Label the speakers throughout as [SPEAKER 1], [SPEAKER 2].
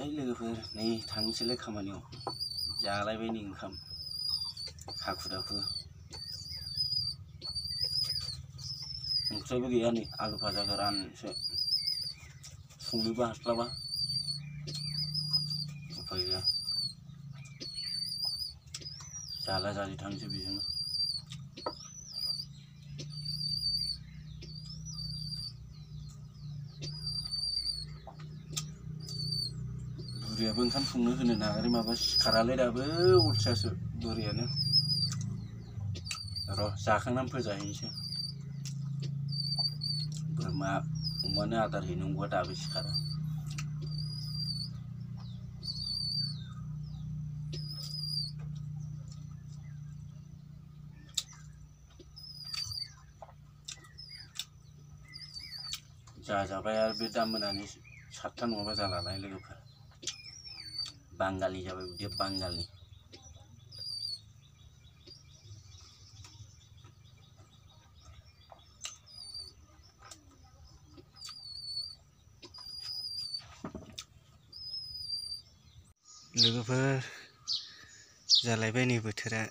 [SPEAKER 1] लोगोफोर नै थांनोसैलाय खामानियाव जालायबाय नै ओंखाम हाखु दाखु ओंख्रिबो गैया नै आलु भाजा गोरानसो संनोबो हास्लाबा उफाय गैया जाला जालि थांसै बेजोंनो बुरियाबो ओंखाम संनो होनो नागारै माबा सिखारालाय दाबो अलसियासो बुरियानो र' जाखांनानै फोजाहैनोसै बोरमा अमानो आदार हैनांगौआ दाबो सिखारा जाजाबाय आरो बे दा मोनानि 7टा नङाबा जालालाय लोगोफोर बांगालि जाबाय उदैया बांगालि लोगोफोर जालायबाय नै बोथोरा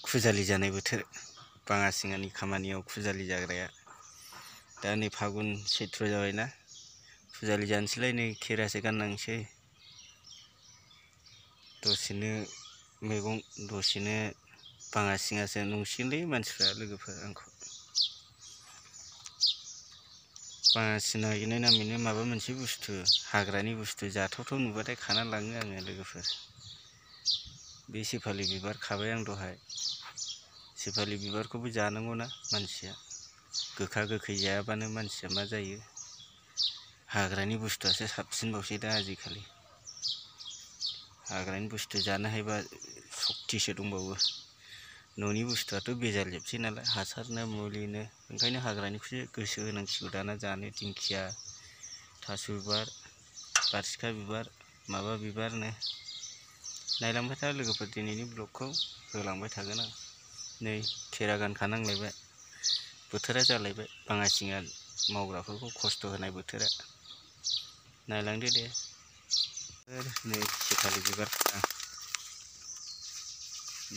[SPEAKER 1] खुजालि जानाय बोथोर बाङासिङानि खामानियाव खुजालि जाग्राया दा नै फागुन सैत्र जाबायना खुजालि जानोसैलाय नै खेरासो गाननांसै दसेनो मैगं दसेनो बाङासिङासो नंसिगोनलै मानसिफ्रा लोगोफोर आंखौ बाङासि नागिरनाय नामैनो माबा मोनसे बुस्थु हाग्रानि बुस्थु जाथावथाव नुबाथाय खाना लाङो आङो लोगोफोर बे सेफालि बिबार खाबाय आं दहाय सेफालि बिबारखौबो जानांगौना मानसिया गोखा गोखै जायाबानो मानसिया मा जायो हाग्रानि बुस्थुआसो साबसिनबावसै दा आजिखालि हाग्रानि बुस्थु जानो हायोबा सक्तिसो दंबावो न'नि बुस्थुआथ' बेजालजोबसै नालाय हासारनो मुलिनो ओंखायनो हाग्रानिखौसो गोसो होनांसिगौ दाना जानो दिंखिया थास' बिबार बारसिखा बिबार माबा बिबारनो नायलांबाय था लोगोफोर दिनैनि ब्लगखौ होलांबाय थागोन आं नै खेरा गानखानांलायबाय बोथोरा जालायबाय बाङासिङा मावग्राफोरखौ खस्थ' होनाय बोथोरा नायलांदो दे नै सेफालि बिबार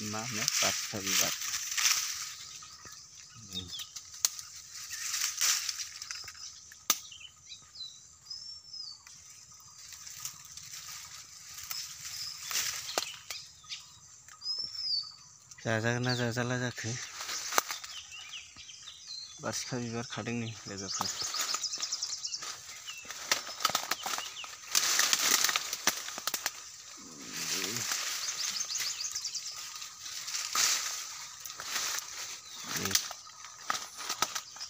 [SPEAKER 1] मा होनो बारसिखा बिबार जाजागोन ना जाजाला जाखो बारसिखा बिबार खादों नै लोगोफोर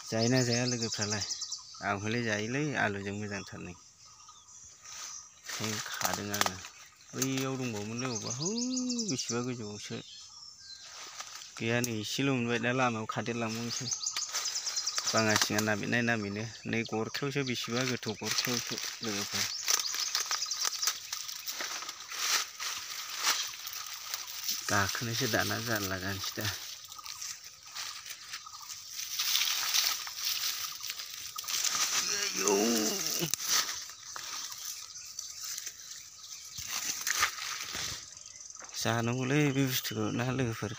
[SPEAKER 1] जायोना जाया लोगोफ्रालाय आं हले जायोलै आलुजों मोजांथार नै खादों आङो बैयाव दंबावोमोनलै अबावबा हौ बेसेबा गोजौआवसो गैया नै एसेल' मोनबाय दा लामायाव खादेरलांबावनोसै बाङासिङा नागिरनाय नामैनो नै गरखायावसो बेसेबा गोथौ गरखायावसो लोगोफोर गाखोनोसो दाना जारला जानोसै दा जानांगौलै बे बुस्थुखौ ना लोगोफोर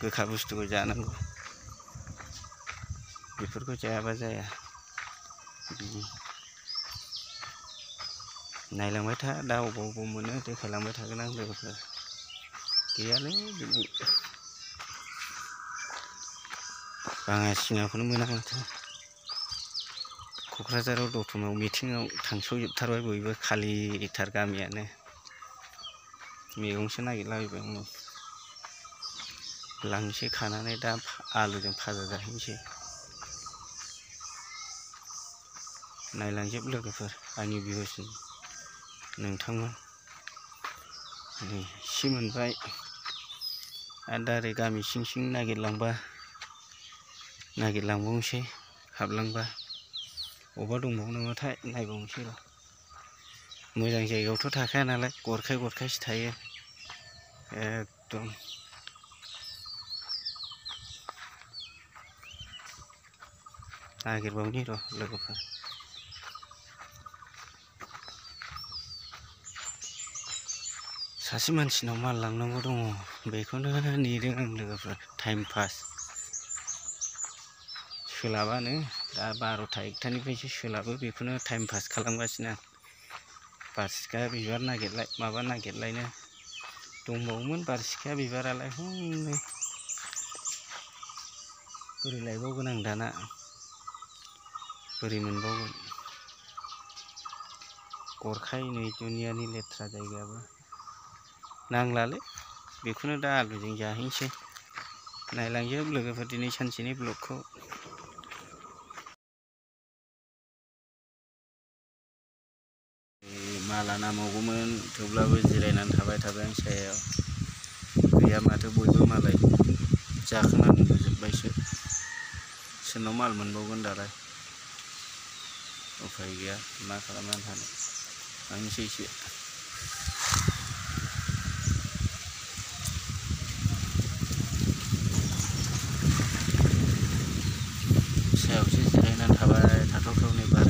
[SPEAKER 1] गोखा बुस्थुखौ जानांगौ बेफोरखौ जायाबा जाया नायलांबाय था दा अबाव मोनो देखायलांबाय थागोन आं लोगोफोर गैयालै दिनै बाङासिङाखौनो मोना माथो क'क्राझाराव दतमायाव मिटिङाव थांस'जोबथारबाय बयबो खालिथार गामियानो मैगंसो नागिरलाबायबाय आङो लांसै खानानै दा आलुजों भाजा जाहैनोसै नायलांजोब लोगोफोर आंनि भिडिअ'सिम नोंथांमोन नै एसे मोनबाय आरो दा ओरै गामि सिं सिं नागिरलांबावनोसै हाबलांबा अबेबा दंबावो नामाथाय नायबावनोसै र' मोजां जायगायावथ' थाखाया नालाय गरखायसो थायो एकदम नागिरबावनि र' लोगोफोर सासे मानसिनाव माल लांनांगौ दङ बेखौनो नेदों आं लोगोफोर टाइम पास सोलाबानो दा 12टा 1टानिफ्रायसो सोलाबो बेखौनो टाइम पास खालामगासिनो आं बारसिखा बिबार नागिरलाय माबा नागिरलायनो दंबावोमोन बारसिखा बिबारालाय हनै बोरै लायबावगोन आं दाना बोरै मोनबावगोन गरखाय नै दुनियानि लेथ्रा जायगायाबो नांलालै बेखौनो दा आलुजों जाहैनोसै नायलांजोब लोगोफोर दिनै सानसेनि ब्लगखौ माला नामावगौमोन थेवब्लाबो जिरायनानै थाबाय आं सायायाव गैया माथो बयबो मालाय जाखांनानै उन्दुजोब्बायसो सोरनाव माल मोनबावगोन दालाय उफाय गैया मा खालामनानै थानो थांनोसैसो सायावसो जिरायनानै थाबाय थाथावथावनि बार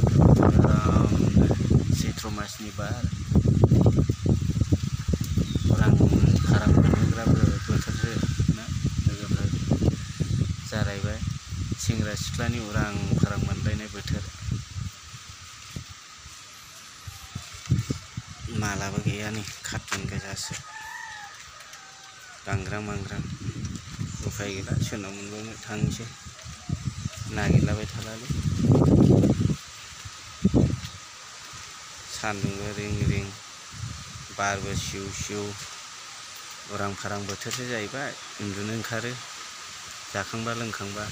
[SPEAKER 1] आरामनो चैत्र मासनि बार उरां फारां मोनहोग्राबो बोथोरसो ना लोगोफोर जालायबाय सेंग्रा सिख्लानि उरां फारां मोनलायनाय बोथोर मालाबो गैया नै कार्टुन गोजासो गांग्रां मांग्रां उफाय गैला सोरनाव मोनबावनो थांनोसै नागिरलाबाय थालालै सान्दुंबो रिं रिं बारबो सिउ सिउ उरां फारां बोथोरसो जाहैबाय उन्दुनो ओंखारो जाखांबा लोंखांबा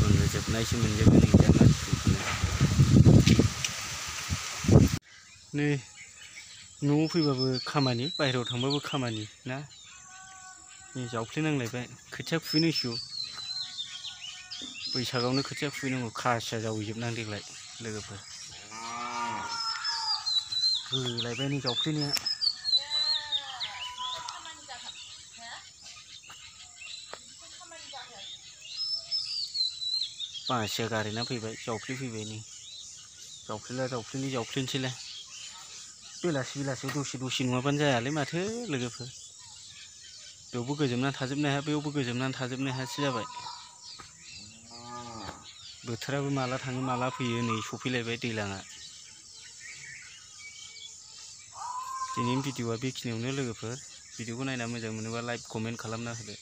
[SPEAKER 1] उन्दुजोबनायसो मोनजोबो नै दा मानसिफोरखौनो नै न'आव फैबाबो खामानि बाहेरायाव थांबाबो खामानि ना नै जावफ्लेनांलायबाय खोथिया खुबैनांसिगौ बैसागावनो खोथिया खुबैनांगौ खासिया जावैजोबनां देग्लाय लोगोफोर होलायबाय नै जावफ्लेनाया बासिया गारहैना फैबाय जावफ्लेफैबाय नै जावफ्लेनोसैलाय बेलासियाव दसे नङाबानो जायालै माथो लोगोफोर बेयावबो गोजोमनानै थाजोबनो हाया बैयावबो गोजोमनानै थाजोबनो हायासो जाबाय बोथोराबो माला थाङो माला फैयो नै सफैलायबाय दैज्लाङा दिनैनि भिडिअ'आ बेखिनियावनो लोगोफोर भिडिअ'खौ नायना मोजां मोनोबा लाइक कमेन्ट खालामना होदो।